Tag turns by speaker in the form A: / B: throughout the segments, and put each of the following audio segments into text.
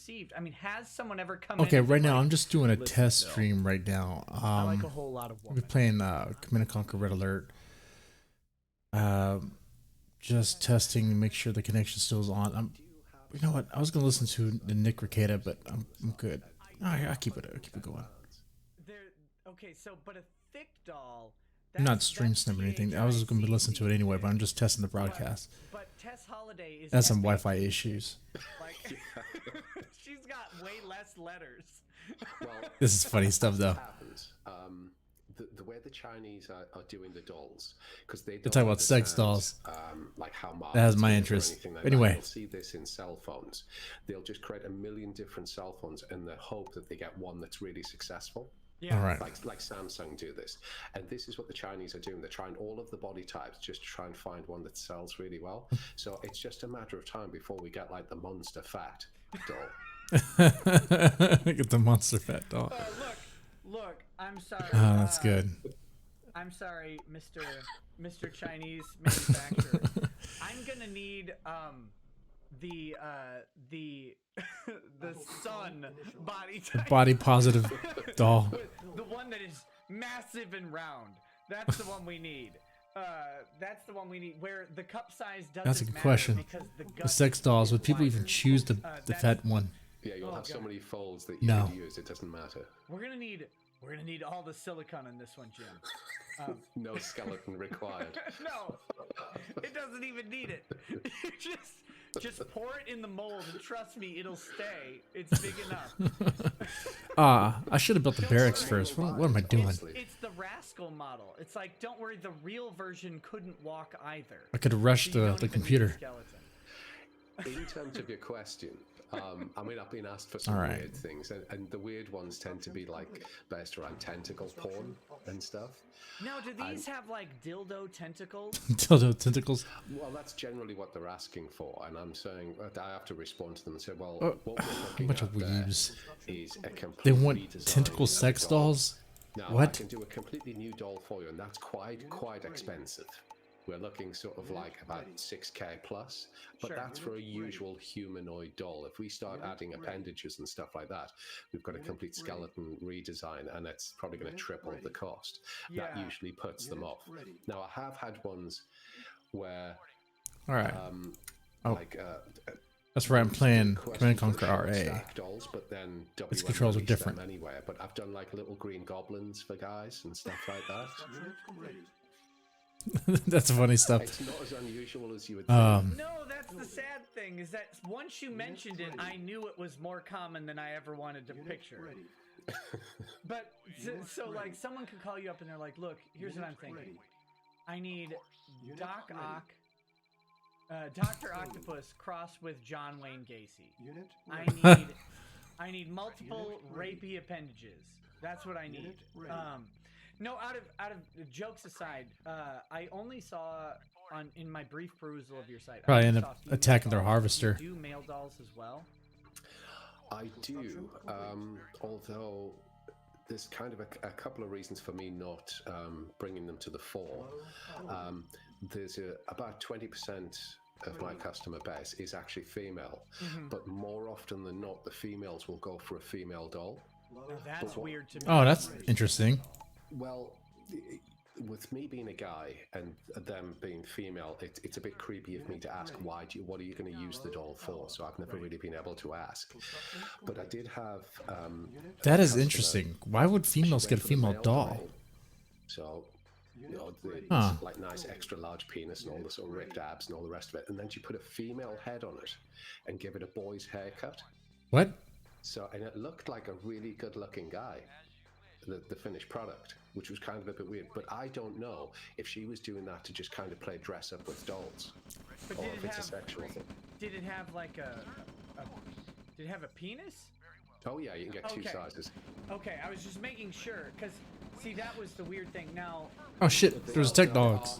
A: received. I mean, has someone ever come
B: Okay,
A: in and
B: right
A: been
B: now
A: like,
B: I'm just doing a
A: "Listen,
B: test
A: Bill,
B: stream right now.
A: I like a whole lot of
B: We're
A: women."
B: playing Command & Conquer Red Alert. Just testing to make sure the connection still is on. You know what? I was gonna listen to the Nick Rekieta, but I'm good. I keep it going.
A: Okay, so but a thick doll.
B: I'm not stream snipping or anything. I was just gonna be listening to it anyway, but I'm just testing the broadcast.
A: But Tess Holiday is.
B: That's some Wi-Fi issues.
A: Like, she's got way less letters.
C: Well,
B: this is funny stuff, though.
C: Happens. The way the Chinese are doing the dolls, because they
B: talk about sex dolls.
C: Like how
B: that has my interest.
C: Like
B: anyway,
C: you'll see this in cell phones. They'll just create a million different cell phones in the hope that they get one that's really successful.
A: Yeah.
B: All right.
C: Like Samsung do this, and this is what the Chinese are doing. They're trying all of the body types just to try and find one that sells really well. So it's just a matter of time before we get like the monster fat doll.
B: Get the monster fat doll.
A: Look, I'm sorry.
B: Oh, that's good.
A: I'm sorry, Mr. Chinese manufacturer. I'm gonna need the sun body type.
B: Body positive doll.
A: The one that is massive and round. That's the one we need. That's the one we need. Where the cup size doesn't
B: That's a good
A: matter
B: question.
A: because
B: The sex dolls. Would people even choose the fat one?
C: Yeah, you'll have so many folds that you could use. It doesn't matter.
A: We're gonna need all the silicone in this one, Jim.
C: No skeleton required.
A: No, it doesn't even need it. You just pour it in the mold and trust me, it'll stay. It's big enough.
B: I should have built the barracks first. What am I doing?
A: It's the Rascal model. It's like, don't worry, the real version couldn't walk either.
B: I could have rushed the computer.
C: In terms of your question, I mean, I've been asked for some weird things, and the weird ones tend to be like based around tentacle porn and stuff.
A: Now, do these have like dildo tentacles?
B: Dildo tentacles?
C: Well, that's generally what they're asking for, and I'm saying I have to respond to them and say, well, what
B: a bunch of weebs.
C: Is a complete
B: They want
C: redesign
B: tentacle sex dolls?
C: Now,
B: What?
C: I can do a completely new doll for you, and that's quite expensive. We're looking sort of like about 6K plus, but that's for a usual humanoid doll. If we start adding appendages and stuff like that, we've got a complete skeleton redesign, and it's probably going to triple the cost. That usually puts them off. Now, I have had ones where,
B: all right,
C: like,
B: that's where I'm playing Command & Conquer RA.
C: Dolls, but then
B: Its controls are different.
C: Anywhere, but I've done like little green goblins for guys and stuff like that.
B: That's funny stuff.
C: It's not as unusual as you would think.
A: No, that's the sad thing, is that once you mentioned it, I knew it was more common than I ever wanted to picture. But, so like, someone could call you up and they're like, look, here's what I'm thinking. I need Dr. Octopus crossed with John Wayne Gacy. I need multiple rapey appendages. That's what I need. No, out of jokes aside, I only saw in my brief perusal of your site.
B: Probably end up attacking their harvester.
A: Do you do male dolls as well?
C: I do, although there's kind of a couple of reasons for me not bringing them to the fore. There's about 20% of my customer base is actually female, but more often than not, the females will go for a female doll.
A: Now that's weird to me.
B: Oh, that's interesting.
C: Well, with me being a guy and them being female, it's a bit creepy of me to ask what are you going to use the doll for? So I've never really been able to ask. But I did have.
B: That is interesting. Why would females get a female doll?
C: So, you know, like nice extra large penis and all the sort of ripped abs and all the rest of it, and then she put a female head on it and give it a boy's haircut.
B: What?
C: So, and it looked like a really good-looking guy. The finished product, which was kind of a bit weird, but I don't know if she was doing that to just kind of play dress up with dolls, or if it's a sexual thing.
A: Did it have like did it have a penis?
C: Oh yeah, you can get two sizes.
A: Okay, I was just making sure, because see, that was the weird thing. Now,
B: oh shit, there's tech dogs.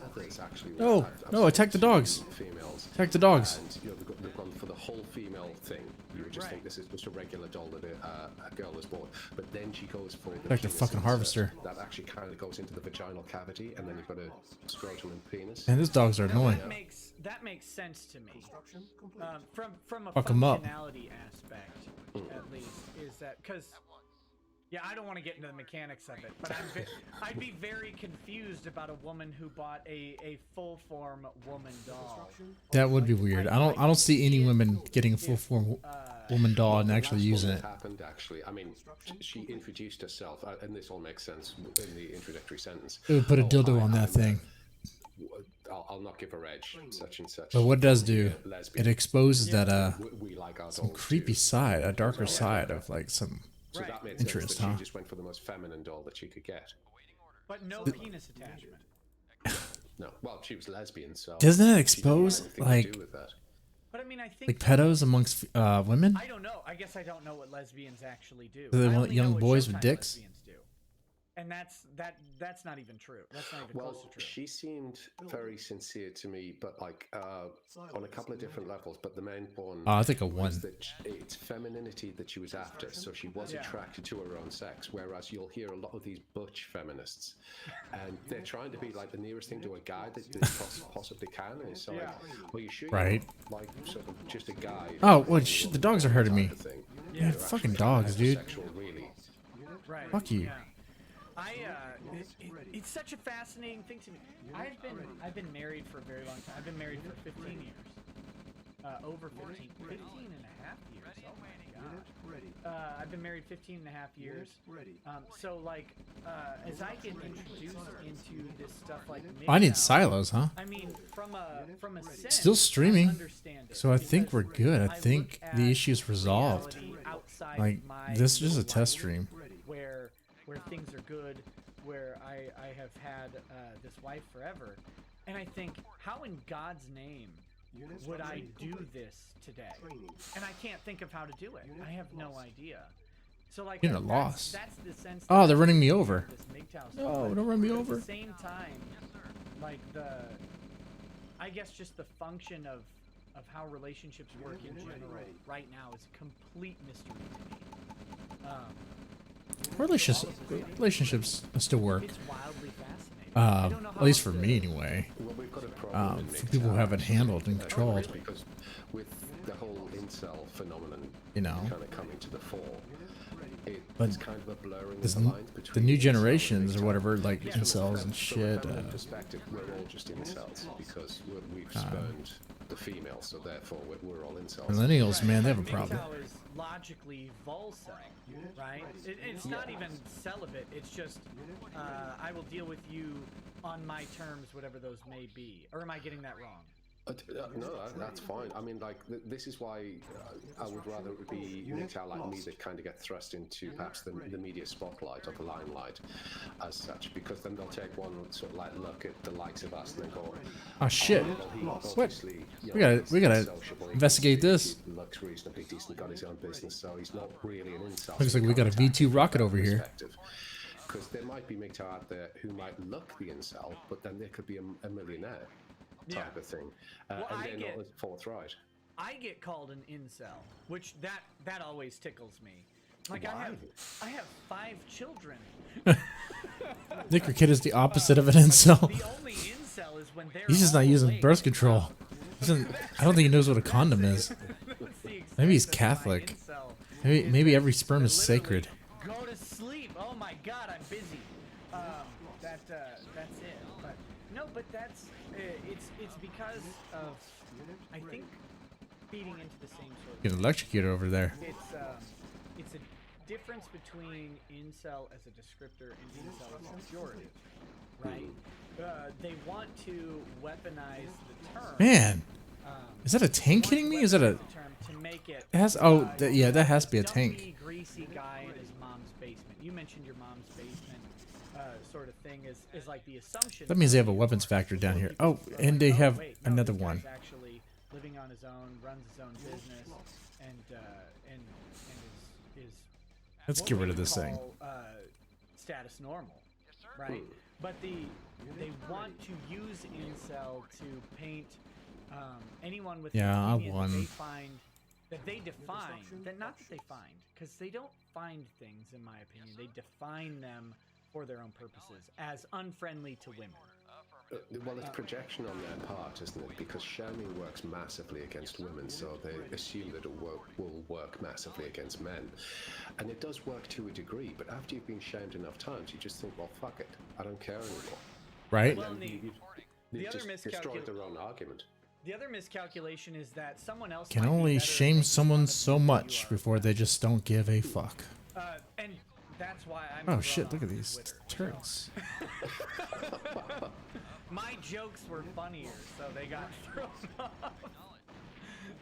B: No, attack the dogs.
C: Females.
B: Attack the dogs.
C: And you know, they've gone for the whole female thing. You would just think this is just a regular doll that a girl has bought, but then she goes for
B: like the fucking harvester.
C: That actually kind of goes into the vaginal cavity, and then you've got a scrotum and penis.
B: And these dogs are annoying.
A: That makes sense to me. From a
B: Fuck 'em up.
A: functionality aspect. is that because. Yeah, I don't want to get into the mechanics of it, but I'd be very confused about a woman who bought a full form woman doll.
B: That would be weird. I don't see any women getting a full form woman doll and actually using it.
C: Happened actually. I mean, she introduced herself, and this all makes sense in the introductory sentence.
B: It would put a dildo on that thing.
C: I'll not give her age, such and such.
B: But what it does do, it exposes that
C: we like our
B: some
C: dolls
B: creepy
C: too.
B: side, a darker side of like some.
C: So that made
B: Interest,
C: sense that
B: huh?
C: she just went for the most feminine doll that she could get.
A: But no penis attachment.
C: No, well, she was lesbian, so
B: Doesn't it
C: she didn't have
B: expose
C: anything to
B: like
C: do with that.
A: But I mean, I think
B: like pedos amongst women?
A: I don't know. I guess I don't know what lesbians actually do.
B: Do they
A: I
B: want
A: only
B: young
A: know what
B: boys with
A: Showtime
B: dicks?
A: lesbians do. And that's not even true. That's not even
C: Well,
A: close to true.
C: she seemed very sincere to me, but like on a couple of different levels. But the main one
B: I think a
C: was
B: one.
C: that it's femininity that she was after, so she was attracted to her own sex. Whereas you'll hear a lot of these butch feminists, and they're trying to be like the nearest thing to a guy that they possibly can. And it's like, well, you should,
B: Right.
C: like sort of just a guy.
B: Oh, well, shit, the dogs are hurting me.
C: type of thing.
B: Yeah,
C: You're
B: fucking
C: actually
B: dogs, dude.
C: heterosexual, really.
A: Right.
B: Fuck you.
A: Yeah. It's such a fascinating thing to me. I've been married for a very long time. I've been married for 15 years. Over 15 and a half years. Oh my god. I've been married 15 and a half years. So like, as I get introduced into this stuff like
B: I need
A: MGTOW,
B: silos, huh?
A: I mean, from a sense,
B: Still streaming,
A: I understand it
B: so I think
A: because
B: we're good. I
A: look
B: think the
A: at
B: issue's resolved.
A: reality outside
B: Like,
A: my
B: this is just a
A: little
B: test
A: life
B: stream.
A: where things are good, where I have had this wife forever, and I think, how in God's name would I do this today? And I can't think of how to do it. I have no idea. So like,
B: You're at a loss.
A: That's the sense.
B: Oh,
A: that
B: they're
A: I
B: running me
A: see
B: over.
A: with this MGTOW stuff.
B: No, don't run me
A: But
B: over.
A: At the same time, like I guess just the function of how relationships work in general right now is a complete mystery to me.
B: Relationships still work.
A: It's wildly fascinating. I don't know how
B: At least
A: else
B: for
A: to-
B: me, anyway.
C: Well, we've got a problem in
B: For people who
C: MGTOW,
B: have it handled and controlled,
C: because with the whole incel phenomenon,
B: you know.
C: kind of coming to the fore,
B: But
C: it's kind of a blurring
B: This
C: of the lines between
B: the new
C: incel
B: generations
C: and
B: or whatever,
C: MGTOW.
B: like
C: From a
B: incels and
C: From
B: shit.
C: a feminine perspective, we're all just incels because we've spurned the female, so therefore we're all incels.
B: Millennials, man, they have a problem.
A: MGTOW is logically volcel, right? It's not even celibate. It's just I will deal with you on my terms, whatever those may be. Or am I getting that wrong?
C: No, that's fine. I mean, like, this is why I would rather it be MGTOW like me that kind of get thrust into perhaps the media spotlight or the limelight as such, because then they'll take one sort of like look at the likes of us and then go,
B: Oh shit!
C: well, he
B: What?
C: obviously, you
B: We
C: know,
B: gotta
C: he's sociable,
B: investigate this.
C: He looks reasonably decent, got his own business, so he's not really an incel.
B: Looks like we got a V2 rocket over here.
C: Because there might be MGTOW out there who might look the incel, but then there could be a millionaire type of thing,
A: Well,
C: and they're not as forthright.
A: I get called an incel, which that always tickles me. Like
C: Why?
A: I have 5 children.
B: Nick Rekieta is the opposite of an incel.
A: The only incel is when they're
B: He's just not
A: all
B: using
A: awake.
B: birth control. I don't think he knows what a condom is.
A: That's the extent
B: Maybe he's
A: of my
B: Catholic.
A: incel.
B: Maybe every sperm is
A: Literally,
B: sacred.
A: Go to sleep. Oh my God, I'm busy. That's it. But no, but that's it's because of I think feeding into the same sort of.
B: Get electrocuted over there.
A: It's a difference between incel as a descriptor and incel as a pejorative, right? They want to weaponize the term.
B: Man, is that a tank hitting me? Is that a?
A: The term to make it.
B: It has. Oh, yeah, that has to be a tank.
A: Dumpy, greasy guy in his mom's basement. You mentioned your mom's basement, sort of thing is like the assumption.
B: That means they have a weapons factory down here. Oh, and they have another
A: this guy's
B: one.
A: actually living on his own, runs his own business, and is
B: Let's
A: what
B: get
A: we
B: rid of
A: would
B: this thing.
A: call, status normal, right? But they want to use incel to paint anyone with
B: Yeah, I
A: opinion
B: won.
A: that they define, not that they find, because they don't find things, in my opinion. They define them for their own purposes as unfriendly to women.
C: Well, it's projection on their part, isn't it? Because shaming works massively against women, so they assume that it will work massively against men. And it does work to a degree, but after you've been shamed enough times, you just think, well, fuck it, I don't care anymore.
B: Right?
A: Well,
C: You just destroyed their own argument.
A: The other miscalculation is that someone else
B: Can
A: might be
B: only
A: better
B: shame
A: at
B: someone
A: making fun
B: so
A: of you than
B: much
A: you are.
B: before they just don't give a fuck.
A: And that's why I'm.
B: Oh shit, look at these turrets.
A: My jokes were funnier, so they got thrown off.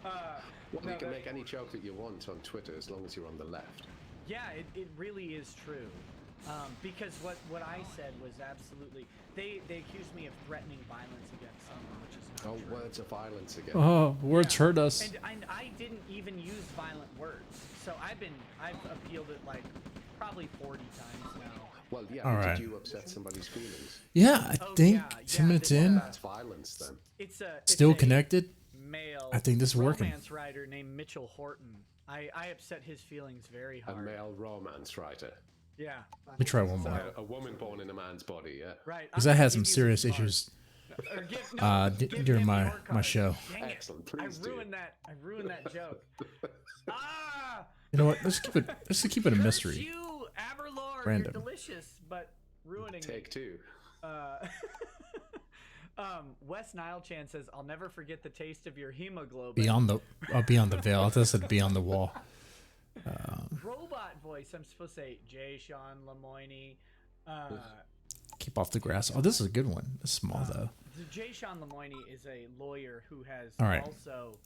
C: Well, you can make any joke that you want on Twitter as long as you're on the left.
A: Yeah, it really is true. Because what I said was absolutely... They accused me of threatening violence against someone, which is not true.
C: Words of violence again.
B: Oh, words hurt us.
A: And I didn't even use violent words. So I've appealed it like probably 40 times now.
C: Well, yeah,
B: All
C: but
B: right.
C: did you upset somebody's feelings?
B: Yeah, I think
A: yeah,
B: 10 minutes in,
C: That's violence then.
A: It's
B: still
A: a
B: connected.
A: male
B: I think this is working.
A: romance writer named Mitchell Horton. I upset his feelings very
C: A
A: hard.
C: male romance writer.
A: Yeah.
B: Let me try one more.
C: A woman born in a man's body, yeah.
A: Right.
B: Because I had some serious issues
A: Or give
B: during
A: him
B: my
A: your
B: my
A: card.
B: show.
A: Dang it.
C: Excellent, please do.
A: I ruined that joke. Ah!
B: You know what? Let's keep it a
A: Curse
B: mystery.
A: you, Aberlord.
B: Random.
A: You're delicious, but ruining
C: Take two.
A: Wes Nile Chan says, "I'll never forget the taste of your hemoglobin."
B: Beyond the veil. I thought it said beyond the wall.
A: Robot voice. I'm supposed to say Jay Sean Lemoyne.
B: Keep off the grass. Oh, this is a good one. It's small though.
A: Jay Sean Lemoyne is a lawyer who has
B: All right.
A: also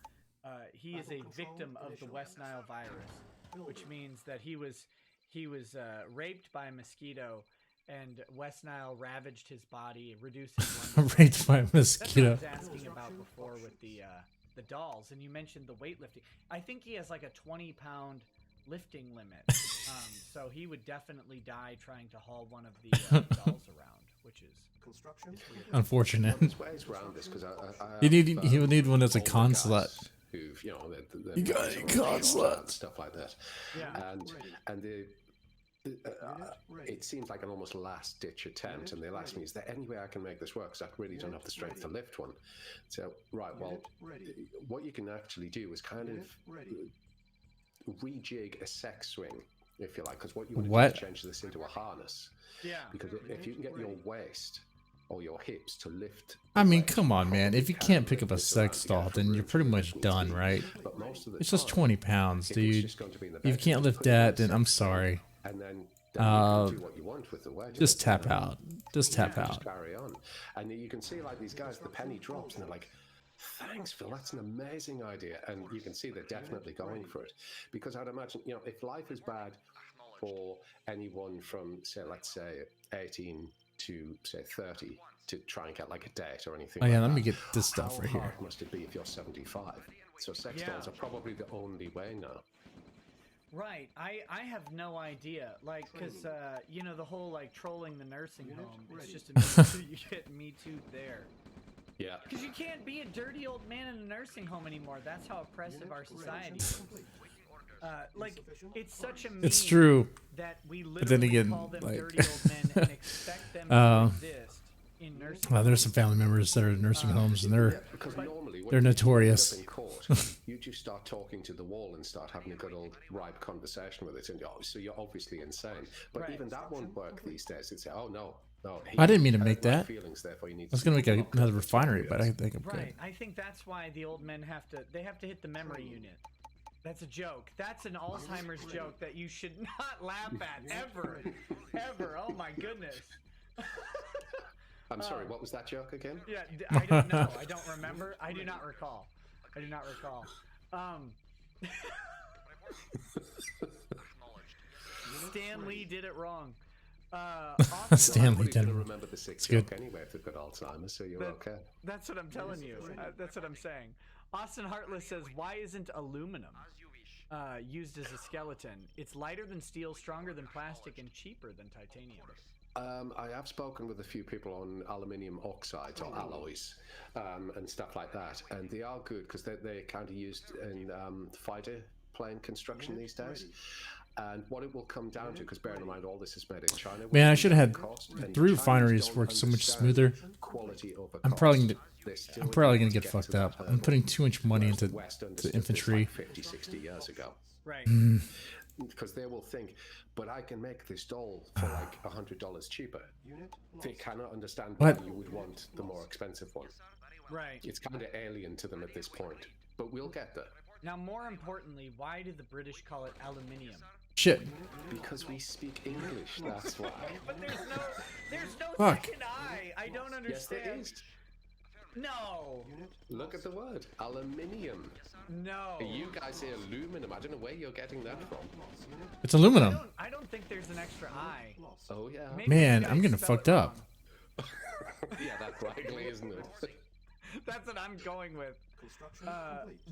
A: he is a victim of the West Nile virus, which means that he was raped by a mosquito, and West Nile ravaged his body, reducing
B: Raped by a mosquito.
A: That's what I was asking about before with the dolls, and you mentioned the weightlifting. I think he has like a 20-pound lifting limit, so he would definitely die trying to haul one of the dolls around, which is
B: Unfortunate.
C: There's ways around this because
B: He would need one that's a
C: older
B: con
C: guys
B: slut.
C: Who've, you know,
B: You got a con slut.
C: stuff like that.
A: Yeah.
C: And it seems like an almost last ditch attempt, and they'll ask me, is there any way I can make this work, because I really don't have the strength to lift one. So right, well, what you can actually do is kind of rejig a sex swing, if you like, because what you want to do is change this into a harness.
A: Yeah.
C: Because if you can get your waist or your hips to lift,
B: I mean, come on, man. If you can't pick up a sex doll, then you're pretty much done, right?
C: but most of the
B: It's just
C: time,
B: 20 pounds,
C: if it's
B: dude.
C: just going to be in the
B: If you
C: bedroom,
B: can't lift
C: put it in
B: that,
C: the
B: then I'm
C: sex
B: sorry.
C: and then you can do what you want with the wedge.
B: Just tap out. Just tap
C: Just
B: out.
C: carry on. And you can see like these guys, the penny drops and they're like, thanks, Phil, that's an amazing idea. And you can see they're definitely going for it. Because I'd imagine, you know, if life is bad for anyone from, say, let's say 18 to, say, 30 to try and get like a date or anything
B: Oh yeah,
C: like
B: let me
C: that,
B: get this stuff
C: how
B: right here.
C: hard must it be if you're 75? So sex dolls are probably the only way now.
A: Right. I have no idea. Like, because, you know, the whole, like, trolling the nursing home, it's just you get Me Too there.
C: Yeah.
A: Because you can't be a dirty old man in a nursing home anymore. That's how oppressive our society is. Like, it's such a meme
B: It's true.
A: that we
B: But then
A: literally
B: again,
A: call them
B: like-
A: dirty old men and expect them to exist in nursing
B: Well, there's some family members that are in nursing homes, and they're
C: Because normally when
B: they're
C: you
B: notorious.
C: end up in court, you just start talking to the wall and start having a good old ripe conversation with it, and so you're obviously insane. But
A: Right.
C: even that won't work these days. It'd say, "Oh no,
B: I didn't mean to
C: I
B: make
C: have
B: that.
C: feelings, therefore you need."
B: I was gonna make another refinery, but I think I'm
A: Right.
B: good.
A: I think that's why the old men have to hit the memory unit. That's a joke. That's an Alzheimer's joke that you should not laugh at ever. Ever. Oh my goodness.
C: I'm sorry. What was that joke again?
A: Yeah, I don't know. I don't remember. I do not recall. Stan Lee did it wrong.
B: Stanley
C: Nobody's gonna
B: did.
C: remember the sixth
B: good.
C: joke anyway if they've got Alzheimer's, so you're okay.
A: That's what I'm telling you. That's what I'm saying. Austin Heartless says, why isn't aluminum used as a skeleton? It's lighter than steel, stronger than plastic, and cheaper than titanium.
C: I have spoken with a few people on aluminium oxides or alloys and stuff like that, and they are good because they're kind of used in fighter plane construction these days. And what it will come down to, because bear in mind all this is made in China.
B: Man, I should have had
C: cost, and
B: 3
C: Chinese
B: refineries
C: don't
B: work so much
C: understand
B: smoother.
C: Quality over
B: I'm
C: cost.
B: probably
C: They're still
B: I'm probably
C: able
B: gonna
C: to
B: get fucked
C: to that
B: up. I'm
C: hurdle,
B: putting too much money
C: whereas
B: into
C: the West
B: the
C: understood this
B: infantry.
C: like 50, 60 years ago.
A: Right.
C: Because they will think, but I can make this doll for like $100 cheaper. They cannot understand why
B: What?
C: you would want the more expensive one.
A: Right.
C: It's kind of alien to them at this point, but we'll get there.
A: Now, more importantly, why did the British call it aluminium?
B: Shit.
C: Because we speak English, that's why.
A: But there's no
B: Fuck.
A: second I. I don't
C: Yes, there
A: understand.
C: is.
A: No.
C: Look at the word, aluminium.
A: No.
C: You guys say aluminum. I don't know where you're getting that from.
B: It's aluminum.
A: I don't think there's an extra I.
C: Oh yeah.
A: Maybe
B: Man,
A: you
B: I'm
A: guys
B: getting
A: spell it
B: fucked up.
A: wrong.
C: Yeah, that's likely, isn't it?
A: That's what I'm going with.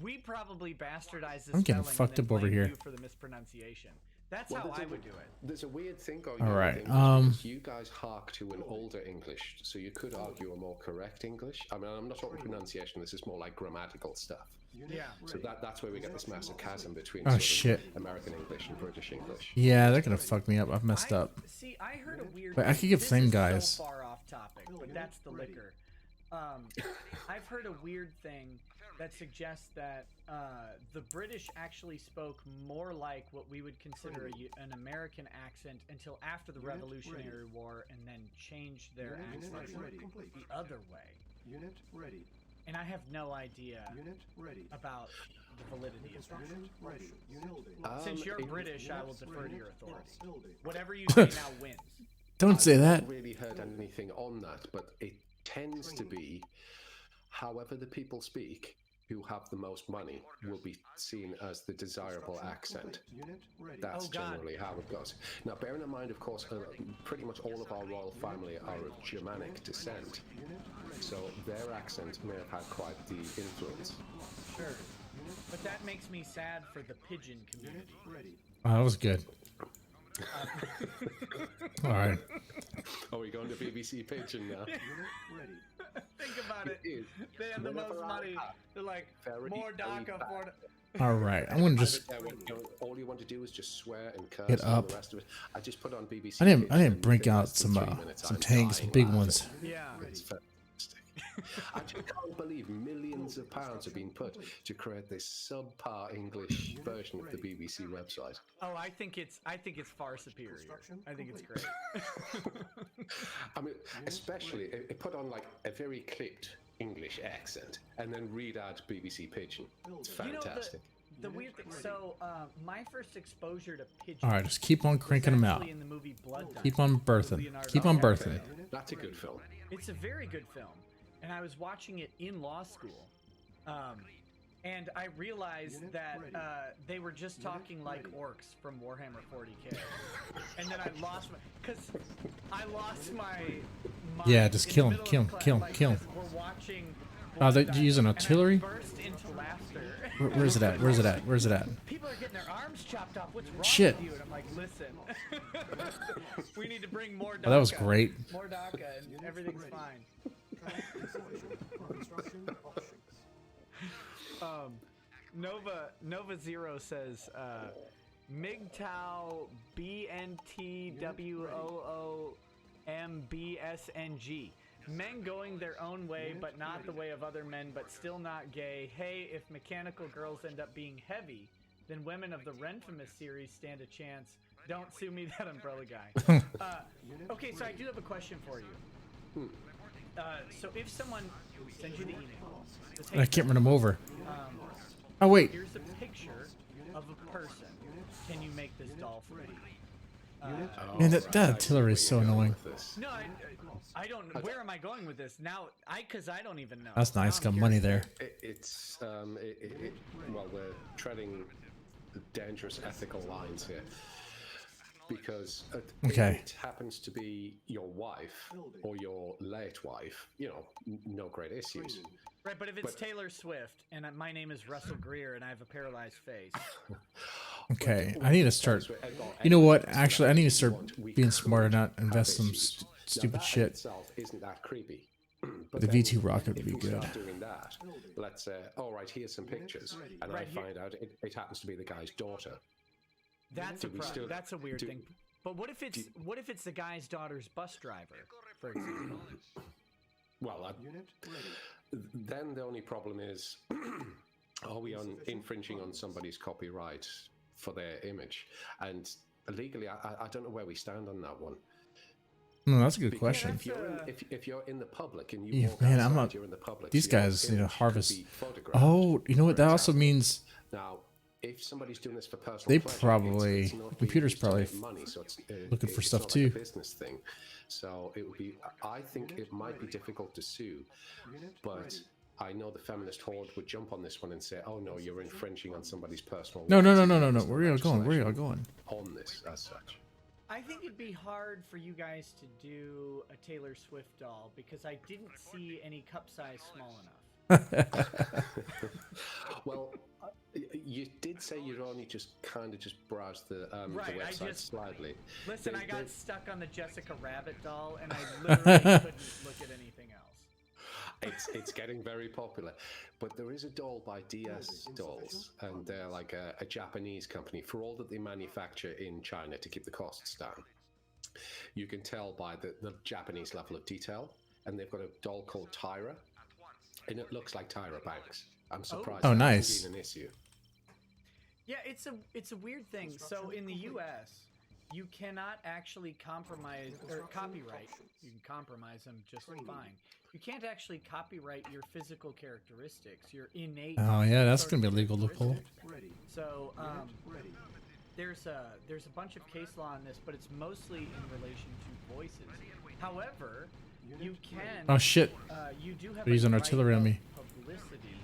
A: We probably bastardized this
B: I'm getting
A: spelling
B: fucked
A: and then
B: up over
A: blamed
B: here.
A: you for the mispronunciation. That's
C: Well,
A: how
C: there's
A: I
C: a-
A: would do it.
C: There's a weird thing going
B: All
C: on.
B: right,
C: with English because you guys hark to an older English, so you could argue a more correct English. I mean, I'm not talking pronunciation. This is more like grammatical stuff.
A: Yeah.
C: So that's where we get this massive chasm between
B: Oh,
C: sort of
B: shit.
C: American English and British English.
B: Yeah, they're gonna fuck me up. I've messed up.
A: See, I heard a weird.
B: Wait, I could give
A: this
B: Flame
A: is
B: Guys.
A: So far off topic, but that's the liquor. I've heard a weird thing that suggests that the British actually spoke more like what we would consider an American accent until after the Revolutionary War, and then changed their accent the other way. And I have no idea about the validity of that. Since you're British, I will defer to your authority. Whatever you say now wins.
B: Don't say
C: I've
B: that.
C: not really heard anything on that, but it tends to be however the people speak who have the most money will be seen as the desirable accent. That's
A: Oh, God.
C: generally how it goes. Now, bearing in mind, of course, pretty much all of our royal family are of Germanic descent, so their accent may have had quite the influence.
A: Sure. But that makes me sad for the pigeon community.
B: Oh, that was good. All right.
C: Are we going to BBC Pigeon now?
A: Think about it.
C: is.
A: They have the most
C: Whenever I
A: money.
C: have
A: They're like,
C: very,
A: more
C: very
A: DACA,
C: bad-
A: more...
B: All right. I'm gonna just.
C: all you want to do is just swear and curse
B: Get
C: and all
B: up.
C: the rest of it. I just put on BBC.
B: I didn't
C: Pigeon
B: break
C: and
B: out
C: less than
B: some
C: 3 minutes,
B: some
C: I'm
B: tanks, some
C: dying
B: big
C: laughing.
B: ones.
A: Yeah.
C: It's fantastic. I just can't believe millions of pounds have been put to create this subpar English version of the BBC website.
A: Oh, I think it's far superior. I think it's great.
C: I mean, especially it put on like a very clipped English accent and then read out BBC Pigeon. It's
A: You know,
C: fantastic.
A: the weird thing. So, my first exposure to pigeons.
B: All right, just keep on cranking them out.
A: actually in the movie Blood Diamond.
B: Keep on birthing.
A: Leonardo
B: Keep on
A: DiCaprio.
B: birthing.
C: That's a good film.
A: It's a very good film, and I was watching it in law school, and I realized that they were just talking like orcs from Warhammer 40k, and then I lost my mind.
B: Yeah, just
A: in the
B: kill 'em,
A: middle of
B: kill 'em,
A: class,
B: kill 'em,
A: like,
B: kill 'em.
A: as we're watching.
B: Oh,
A: Blood
B: they're
A: Diamond,
B: using
A: and I
B: artillery?
A: burst into laughter.
B: Where's it at? Where's it at? Where's it at?
A: People are getting their arms chopped off. What's wrong
B: Shit.
A: with you? And I'm like, listen, we need to bring more DACA.
B: Oh, that was great.
A: More DACA, and everything's fine. Nova Zero says MGTOW BNTWOOMBSNG. Men going their own way, but not the way of other men, but still not gay. Hey, if mechanical girls end up being heavy, then women of the Renfamous series stand a chance. Don't sue me, that umbrella guy. Okay, so I do have a question for you. So if someone sends you the email, says, hey,
B: I can't run them over.
A: um,
B: Oh wait.
A: here's a picture of a person. Can you make this doll for me?
B: Man, that artillery is so annoying.
A: No, I don't. Where am I going with this now? Because I don't even know.
B: That's nice.
A: Now I'm
B: Got money
A: curious.
B: there.
C: Well, we're treading dangerous ethical lines here. Because
B: Okay.
C: it happens to be your wife or your late wife, no great issues.
A: Right, but if it's Taylor Swift and my name is Russell Greer and I have a paralyzed face,
B: Okay, I need to start. You know what? Actually, I need to start being smart and not invest some stupid
C: that
B: shit.
C: itself isn't that creepy.
B: But the
C: then
B: V2 rocket would
C: if
B: be
C: we
B: good.
C: start doing that, let's say, all right, here's some pictures, and I find out it happens to be the guy's daughter.
A: That's that's a weird thing. But what if it's the guy's daughter's bus driver, for example?
C: Well, then the only problem is, are we infringing on somebody's copyright for their image? And legally, I don't know where we stand on that one.
B: No, that's a good question.
C: If you're in the public and you walk
B: man,
C: outside, you're in the public.
B: These guys, harvest.
C: Oh,
B: you know what? That also means.
C: Now, if somebody's doing this for personal
B: they
C: pleasure,
B: probably computers probably
C: money, so it's,
B: looking for stuff
C: not
B: too.
C: Like a business thing, so it would be. I think it might be difficult to sue, but I know the feminist horde would jump on this one and say, "Oh no, you're infringing on somebody's personal."
B: No. Where are y'all going? Where are y'all going?
C: On this, as such.
A: I think it'd be hard for you guys to do a Taylor Swift doll because I didn't see any cup size small enough.
C: Well, you did say you'd only just browsed the website slightly.
A: Listen, I got stuck on the Jessica Rabbit doll, and I literally couldn't look at anything else.
C: It's getting very popular, but there is a doll by DS Dolls, and they're like a Japanese company. For all that they manufacture in China to keep the costs down, you can tell by the Japanese level of detail. And they've got a doll called Tyra, and it looks like Tyra Banks. I'm surprised.
B: Oh, nice.
C: An issue.
A: Yeah, it's a weird thing. So in the U.S., you cannot actually compromise or copyright. You can compromise them just fine. You can't actually copyright your physical characteristics, your innate.
B: Oh yeah, that's gonna be a legal loophole.
A: So there's a bunch of case law on this, but it's mostly in relation to voices. However, you can.
B: Oh shit!
A: You do have.
B: They're using artillery on me.
A: Publicity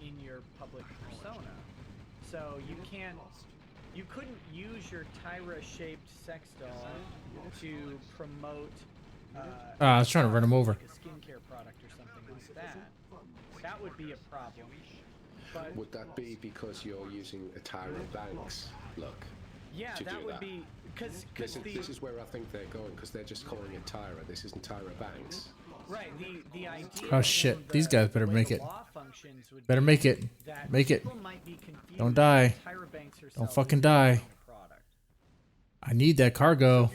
A: in your public persona, so you couldn't use your Tyra-shaped sex doll to promote.
B: I was trying to run him over.
A: Like a skincare product or something like that. That would be a problem. But
C: would that be because you're using a Tyra Banks look?
A: Yeah, that would be because
C: this is where I think they're going, because they're just calling it Tyra. This isn't Tyra Banks.
A: Right. The idea.
B: Oh shit! These guys better make it. Better make it. Make it. Don't die. Don't fucking die. I need that cargo.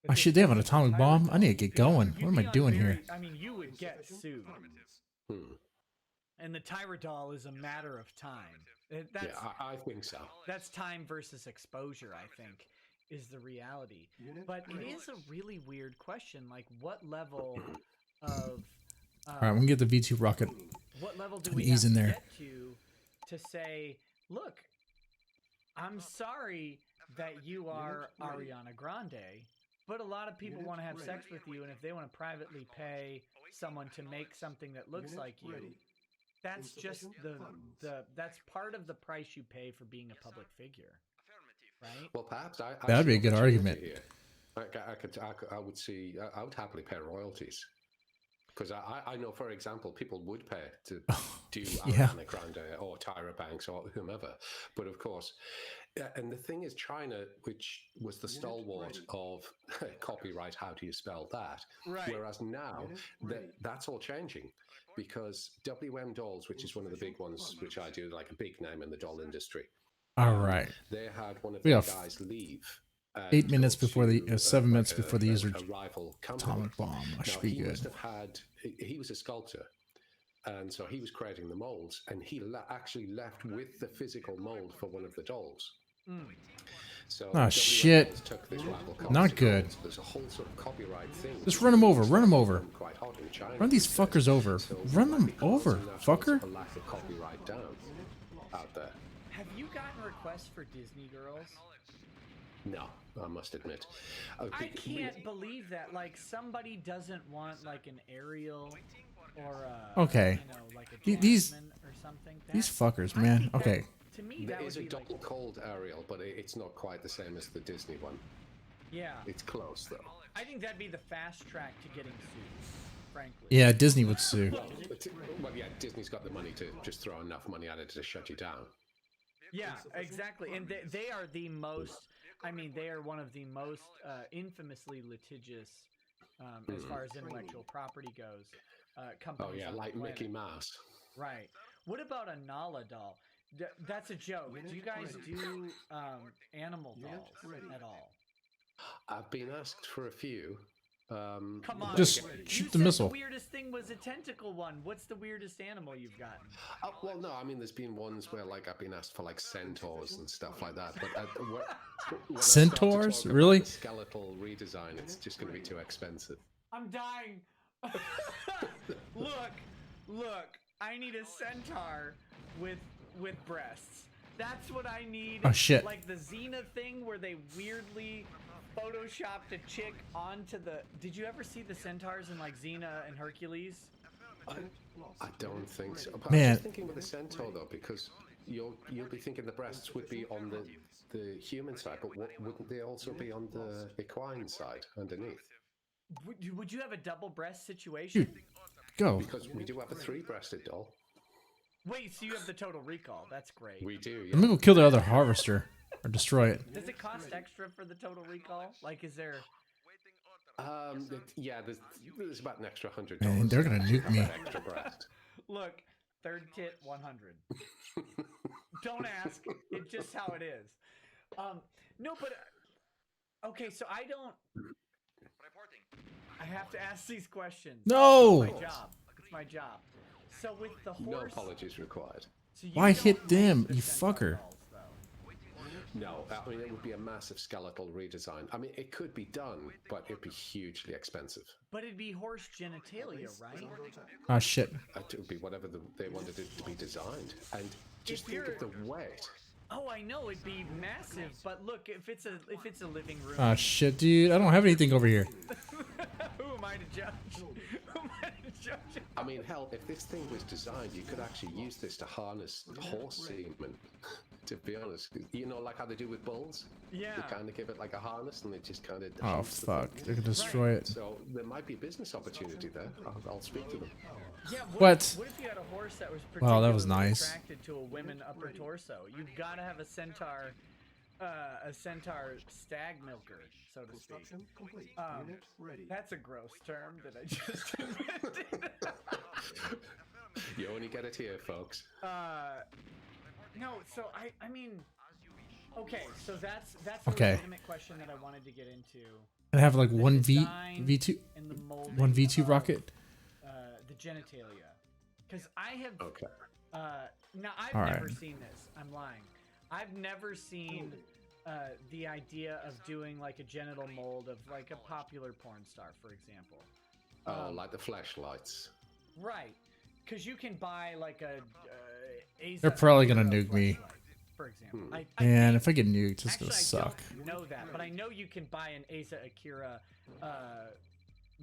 B: Oh shit! They have an atomic bomb. I need to get going. What am I doing here?
A: I mean, you would get sued. And the Tyra doll is a matter of time. That's,
C: yeah, I think so.
A: That's time versus exposure, I think, is the reality. But it is a really weird question. Like, what level of...
B: All right, we can get the V2 rocket.
A: What level do we have to get to say, look, I'm sorry that you are Ariana Grande, but a lot of people want to have sex with you, and if they want to privately pay someone to make something that looks like you, that's just that's part of the price you pay for being a public figure, right?
C: Well, perhaps
B: that'd be a good argument.
C: I would happily pay royalties, because I know, for example, people would pay to do Ariana Grande or Tyra Banks or whomever. But of course, and the thing is, China, which was the stalwart of copyright, how do you spell that?
A: Right.
C: Whereas now that's all changing, because WM Dolls, which is one of the big ones, which I do, like a big name in the doll industry.
B: All right.
C: They had one of the guys leave.
B: 8 minutes before the 7 minutes before the user
C: rival
B: atomic bomb. I should be good.
C: He was a sculptor, and so he was creating the molds, and he actually left with the physical mold for one of the dolls. So
B: shit! Not good.
C: There's a whole sort of copyright thing.
B: Just run him over. Run him over.
C: Quite hot in China.
B: Run these fuckers over. Run them over, fucker.
C: A lack of copyright down out there.
A: Have you gotten requests for Disney girls?
C: No, I must admit.
A: I can't believe that. Like, somebody doesn't want like an Ariel or like a
B: these
A: or something.
B: These fuckers, man. Okay.
A: To me,
C: there is a doll called Ariel, but it's not quite the same as the Disney one.
A: Yeah.
C: It's close, though.
A: I think that'd be the fast track to getting sued, frankly.
B: Yeah, Disney would sue.
C: Well, yeah, Disney's got the money to just throw enough money at it to shut you down.
A: Yeah, exactly. And they are the most, I mean, they are one of the most infamously litigious, as far as intellectual property goes, companies.
C: Oh, yeah, like Mickey Mouse.
A: Right. What about a Nala doll? That's a joke. Do you guys do animal dolls at all?
C: I've been asked for a few.
A: Come on,
B: Just
A: you
B: shoot the
A: said
B: missile.
A: The weirdest thing was a tentacle one. What's the weirdest animal you've gotten?
C: Well, no, I mean, there's been ones where like I've been asked for like centaurs and stuff like that. But when
B: Centaurs?
C: I start to talk
B: Really?
C: about the skeletal redesign, it's just going to be too expensive.
A: I'm dying. Look. I need a centaur with breasts. That's what I need.
B: Oh shit!
A: Like the Xena thing where they weirdly photoshopped a chick onto the. Did you ever see the centaurs in like Xena and Hercules?
C: I don't think so. But
B: Man.
C: I'm just thinking with the centaur though, because you'll be thinking the breasts would be on the human side, but wouldn't they also be on the equine side underneath?
A: Would you have a double breast situation?
B: Dude, go.
C: Because we do have a 3-breasted doll.
A: Wait, so you have the Total Recall? That's great.
C: We do. Yeah.
B: Let me go kill the other harvester or destroy it.
A: Does it cost extra for the Total Recall? Like, is there?
C: Yeah, there's about an extra $100.
B: Man, they're gonna nuke me.
C: Extra breast.
A: Look, third tit 100. Don't ask. It's just how it is. No, but okay. So I don't. I have to ask these questions.
B: No.
A: It's my job. It's my job. So with the horse.
C: No apologies required.
A: So
B: Why
A: don't
B: hit
A: make
B: them,
A: the
B: you
A: centaur
B: fucker?
A: dolls, though.
C: No, I mean, it would be a massive skeletal redesign. I mean, it could be done, but it'd be hugely expensive.
A: But it'd be horse genitalia, right?
B: Oh shit!
C: It would be whatever they wanted it to be designed. And just think of the weight.
A: Oh, I know it'd be massive, but look, if it's a living room.
B: Oh shit, dude! I don't have anything over here.
A: Who am I to judge? Who am I to judge?
C: I mean, hell, if this thing was designed, you could actually use this to harness horse semen. To be honest, you know, like how they do with bulls.
A: Yeah.
C: They kind of give it like a harness, and they just kind of.
B: Oh fuck! They're gonna destroy it.
C: So there might be a business opportunity there. I'll speak to them.
A: Yeah.
B: What?
A: What if you had a horse that was
B: Wow, that was
A: particularly
B: nice.
A: attracted to a women upper torso? You've got to have a centaur stag milker, so to speak. That's a gross term that I just invented.
C: You only get it here, folks.
A: No, so I mean, okay, so that's
B: Okay.
A: a legitimate question that I wanted to get into.
B: And have like
A: The
B: one
A: design
B: V2,
A: and the molding
B: one V2
A: of,
B: rocket.
A: the genitalia, because I have.
C: Okay.
A: Now I've
B: All
A: never
B: right.
A: seen this. I'm lying. I've never seen the idea of doing like a genital mold of like a popular porn star, for example.
C: Like the flashlights.
A: Right, because you can buy like a.
B: They're probably gonna nuke me.
A: flashlight, for example.
B: Man,
A: think-
B: if I get nuked, it's
A: Actually,
B: gonna suck.
A: I don't know that, but I know you can buy an Asa Akira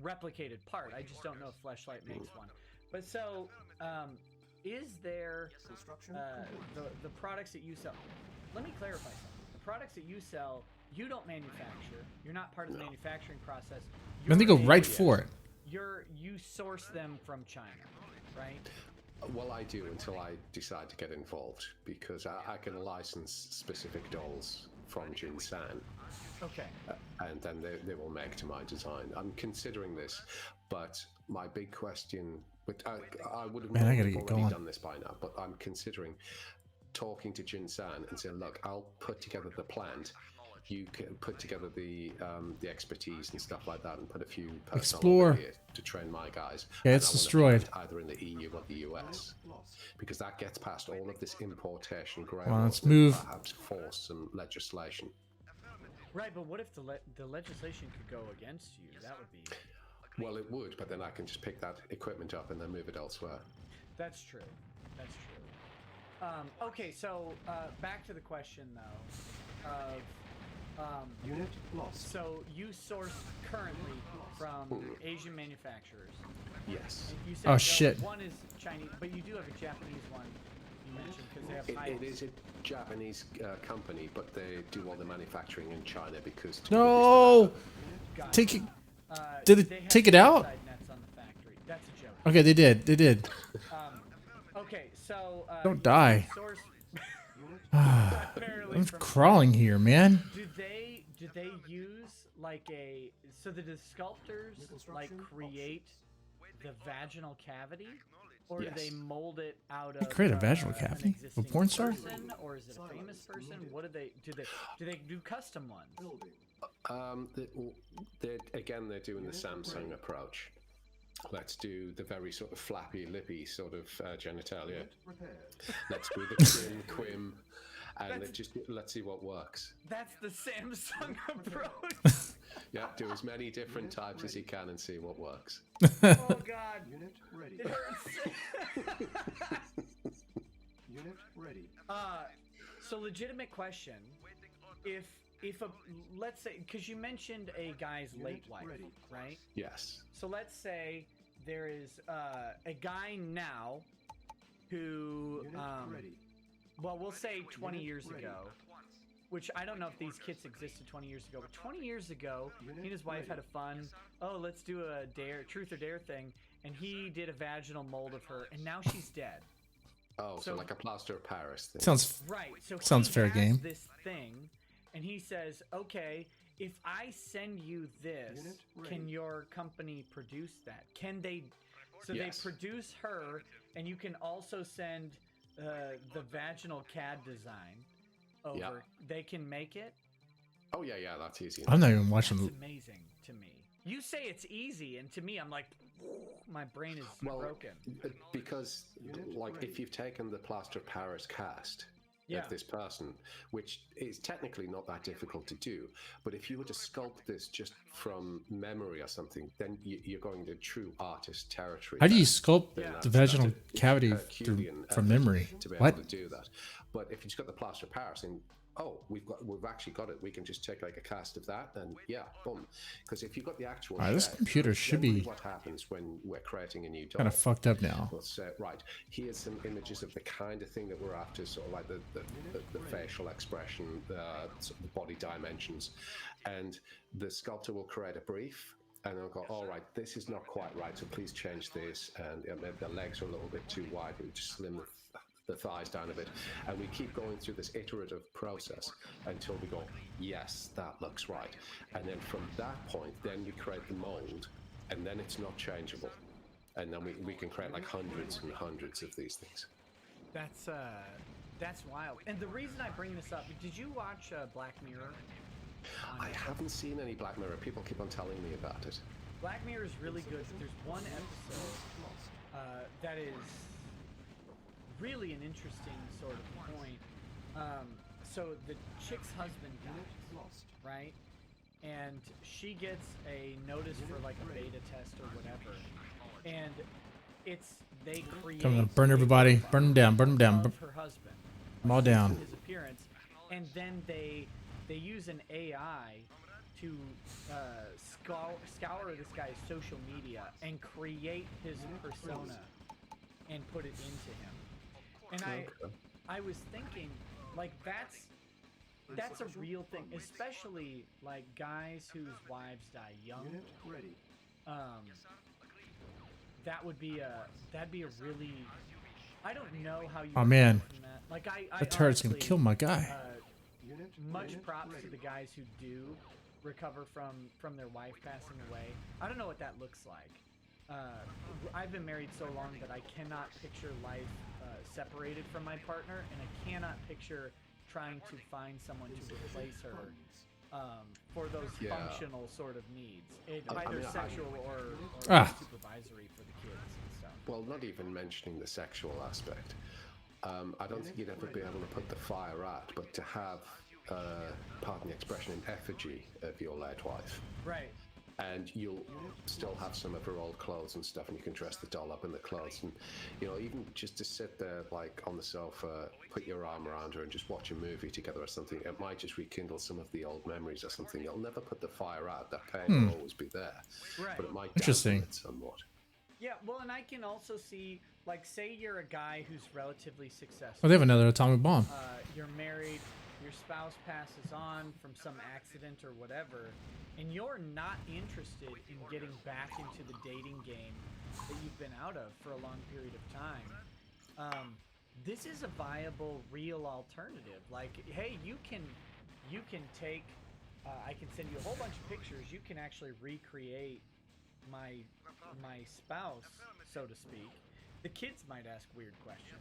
A: replicated part. I just don't know if Fleshlight makes one. But so, is there the products that you sell? Let me clarify something. The products that you sell, you don't manufacture. You're not part of the manufacturing process.
B: Man, they go
A: You're
B: right
A: a-
B: for it.
A: You source them from China, right?
C: Well, I do until I decide to get involved because I can license specific dolls from Jinsan.
A: Okay.
C: And then they will make to my design. I'm considering this, but my big question, but I would have
B: Man, I gotta
C: already
B: get going.
C: done this by now, but I'm considering talking to Jinsan and saying, look, I'll put together the plant. You can put together the expertise and stuff like that, and put a few personnel
B: Explore.
C: over here to train my guys.
B: Yeah,
C: And
B: it's
C: I wanna
B: destroyed.
C: put it either in the EU or the US, because that gets past all of this importation.
B: Come on, let's
C: with
B: move.
C: Perhaps force some legislation.
A: Right, but what if the legislation could go against you? That would be.
C: Well, it would, but then I can just pick that equipment up and then move it elsewhere.
A: That's true. That's true. Okay, so back to the question though. Of
D: Unit lost.
A: so you source currently from Asian manufacturers.
C: Yes.
A: And you said
B: Oh,
A: no,
B: shit.
A: one is Chinese, but you do have a Japanese one. You mentioned because they have
C: It
A: pilots.
C: is a Japanese company, but they do all the manufacturing in China because.
B: No!
A: Got
B: Take it.
A: They
B: Did it
A: have
B: take it out?
A: suicide nets on the factory. That's a joke.
B: Okay, they did. They did.
A: Okay, so
B: Don't die.
A: Source
B: I'm crawling here, man.
A: Do they use like so the sculptors like create the vaginal cavity Or do they mold it out of
B: create a vaginal cavity? A porn star?
A: Or is it a famous person? What do they do custom ones?
C: They're doing the Samsung approach. Let's do the very sort of flappy, lippy sort of genitalia. Let's do the quim, and let's see what works.
A: That's the Samsung approach.
C: Yeah, do as many different types as you can and see what works.
A: Oh God!
D: Unit ready.
A: It hurts.
D: Unit ready.
A: So legitimate question: if let's say, because you mentioned a guy's late wife, right?
C: Yes.
A: So let's say there is a guy now who, well, we'll say 20 years ago, which I don't know if these kits existed 20 years ago, but 20 years ago, he and his wife had a fun, let's do a truth or dare thing, and he did a vaginal mold of her, and now she's dead.
C: Oh, so like a plaster of Paris thing.
B: Sounds
A: right. So
B: sounds fair game.
A: This thing, and he says, okay, if I send you this, can your company produce that? Can they? So they produce her, and you can also send the vaginal CAD design over. Yeah. They can make it.
C: Oh yeah, that's easy.
B: I'm not even watching.
A: That's amazing to me. You say it's easy, and to me, I'm like, my brain is broken.
C: Because, like, if you've taken the plaster of Paris cast of this person, which is technically not that difficult to do, but if you were to sculpt this just from memory or something, then you're going to true artist territory.
B: How do you sculpt the vaginal cavity from memory?
C: To be able to do that. But if you just got the plaster of Paris and we've actually got it. We can just take like a cast of that, and boom. Because if you've got the actual,
B: this computer should be.
C: What happens when we're creating a new doll?
B: Kind of fucked up now.
C: Let's say, right, here's some images of the kind of thing that we're after, sort of like the facial expression, sort of the body dimensions, and the sculptor will create a brief. And they'll go, all right, this is not quite right, so please change this. And the legs are a little bit too wide. We just slim the thighs down a bit, and we keep going through this iterative process until we go, yes, that looks right. And then from that point, then we create the mold, and then it's not changeable. And then we can create like hundreds and hundreds of these things.
A: That's wild. And the reason I bring this up, did you watch Black Mirror?
C: I haven't seen any Black Mirror. People keep on telling me about it.
A: Black Mirror is really good. There's one episode that is really an interesting sort of point. So the chick's husband dies, right? And she gets a notice for like a beta test or whatever. And they create.
B: I'm gonna burn everybody. Burn them down.
A: Her husband.
B: I'm all down.
A: His appearance, and then they use an AI to scour this guy's social media and create his persona and put it into him. And I was thinking, like, that's a real thing, especially like guys whose wives die young. That'd be a really, I don't know how you.
B: Oh man,
A: like
B: that turret's gonna kill my guy.
A: Much props to the guys who do recover from their wife passing away. I don't know what that looks like. I've been married so long that I cannot picture life separated from my partner, and I cannot picture trying to find someone to replace her for those functional sort of needs, either sexual or supervisory for the kids and stuff.
C: Well, not even mentioning the sexual aspect. I don't think you'd ever be able to put the fire out, but to have, pardon the expression, an effigy of your late wife.
A: Right.
C: And you'll still have some of her old clothes and stuff, and you can dress the doll up in the clothes. And, even just to sit there, like, on the sofa, put your arm around her and just watch a movie together or something, it might just rekindle some of the old memories or something. You'll never put the fire out. That pain will always be there.
A: Right.
C: But it might dampen it somewhat.
A: Yeah, well, and I can also see, like, say you're a guy who's relatively successful.
B: Oh, they have another atomic bomb.
A: You're married, your spouse passes on from some accident or whatever, and you're not interested in getting back into the dating game that you've been out of for a long period of time. This is a viable, real alternative. Like, hey, you can take, I can send you a whole bunch of pictures. You can actually recreate my spouse, so to speak, The kids might ask weird questions.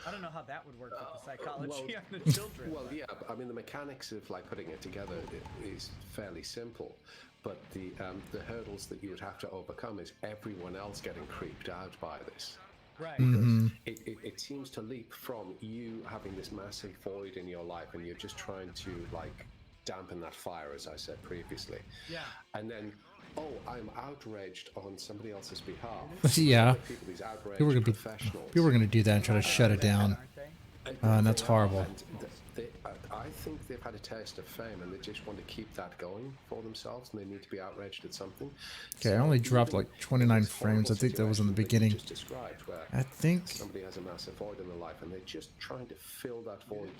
A: I don't know how that would work with the psychology on the children.
C: Well, yeah, I mean, the mechanics of like putting it together is fairly simple, but the hurdles that you would have to overcome is everyone else getting creeped out by this.
A: Right.
B: Mm-hmm.
C: It seems to leap from you having this massive void in your life, and you're just trying to like dampen that fire, as I said previously.
A: Yeah.
C: And then, oh, I'm outraged on somebody else's behalf.
B: Yeah.
C: People, these outraged
B: People are gonna do that and try to shut it down. And that's horrible.
C: And I think they've had a taste of fame, and they just want to keep that going for themselves, and they need to be outraged at something.
B: Okay, I only dropped like 29 frames. I think that was in the beginning.
C: Just described, where
B: I think
C: somebody has a massive void in their life, and they're just trying to fill that void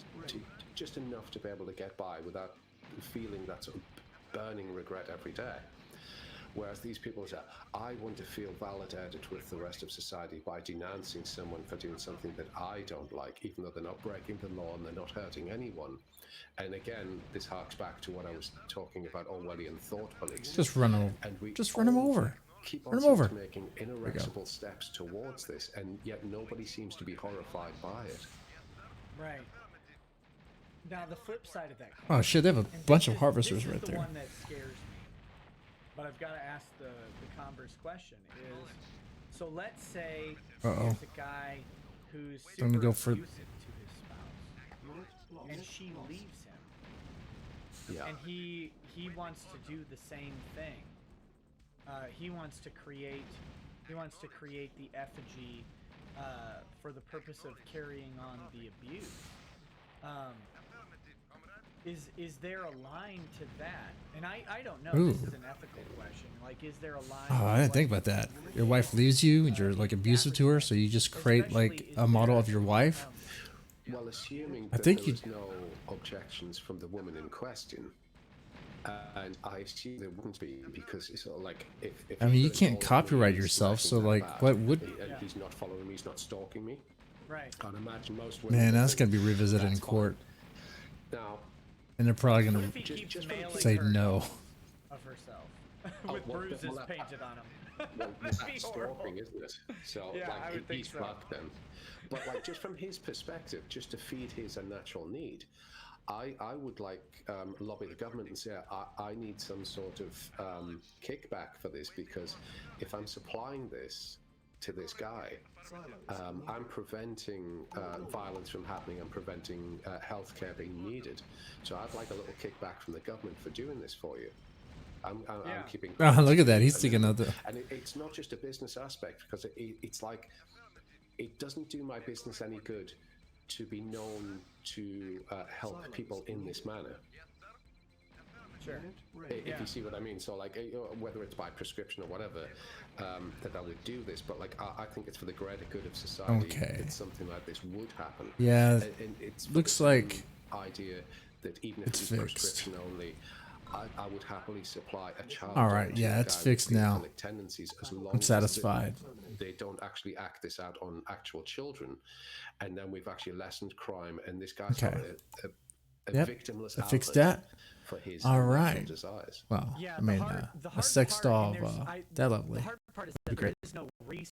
C: just enough to be able to get by without feeling that sort of burning regret every day. Whereas these people say, I want to feel validated with the rest of society by denouncing someone for doing something that I don't like, even though they're not breaking the law and they're not hurting anyone. And again, this harks back to what I was talking about Orwellian thought police.
B: just run him. Just run him over.
C: Keep
B: Run
C: on
B: him over.
C: making ineradicable steps towards this, and yet nobody seems to be horrified by it.
A: Right. Now the flip side of that.
B: Oh shit, they have a
A: And
B: bunch
A: this
B: of
A: is-
B: harvesters
A: this is
B: right
A: the
B: there.
A: one that scares me. But I've got to ask the converse question: is so let's say
B: Uh-oh.
A: there's a guy who's super
B: I'm gonna go for-
A: abusive to his spouse, and she leaves him,
C: Yeah.
A: and he wants to do the same thing. He wants to create the effigy for the purpose of carrying on the abuse. Is there a line to that? And I don't know.
B: Ooh.
A: This is an ethical question. Like, is there a line?
B: Oh, I didn't think about that. Your wife leaves you and you're like abusive to her, so you just create like a model of your wife.
C: Well, assuming
B: I
C: that
B: think
C: there was no objections from the woman in question, and I assume there wouldn't be, because it's sort of like if
B: I mean,
C: he's
B: you
C: got
B: can't
C: all of
B: copyright
C: me, he's
B: yourself,
C: liking
B: so
C: that
B: like,
C: bad,
B: what would?
C: he's not following me, he's not stalking me.
A: Right.
C: I'd imagine most women.
B: Man,
C: would
B: that's
C: think
B: gonna be revisited in
C: that's fine.
B: court,
C: Now,
B: and they're probably gonna
A: If he keeps
C: just
A: mailing
B: say
A: her
B: no.
A: of herself
C: Oh,
A: with
C: well,
A: bruises
C: well,
A: painted on him.
C: well,
A: That'd be
C: that's
A: horrible.
C: stalking, isn't it? So,
A: Yeah, I
C: like,
A: would think
C: he's
A: so.
C: fucked then. But like, just from his perspective, just to feed his unnatural need, I would like lobby the government and say I need some sort of kickback for this, because if I'm supplying this to this guy, I'm preventing violence from happening. I'm preventing healthcare being needed. So I'd like a little kickback from the government for doing this for you. I'm keeping.
B: Oh, look at that. He's thinking of the.
C: And it's not just a business aspect, because it's like, it doesn't do my business any good to be known to help people in this manner.
A: Sure.
C: If you see what I mean. So like, whether it's by prescription or whatever, that I would do this, but like, I think it's for the greater good of society.
B: Okay.
C: That something like this would happen.
B: Yeah,
C: And it's
B: looks
C: the
B: like
C: idea that even if
B: it's
C: it's
B: fixed.
C: prescription only, I would happily supply a child.
B: All right,
C: to
B: yeah,
C: a
B: it's
C: guy with
B: fixed now.
C: pedophilic tendencies, as long
B: I'm
C: as
B: satisfied.
C: they don't actually act this out on actual children, and then we've actually lessened crime, and this guy's
B: Okay.
C: got a
B: Yep,
C: victimless
B: I fixed
C: outlet
B: that.
C: for his
B: All
C: unnatural
B: right.
C: desires.
B: Well,
A: Yeah,
B: I mean,
A: the
B: a
A: hard
B: sex
A: part,
B: doll
A: and
B: of
A: there's-
B: that
A: The
B: lovely.
A: hard part is
B: Be
A: that there
B: great.
A: is no research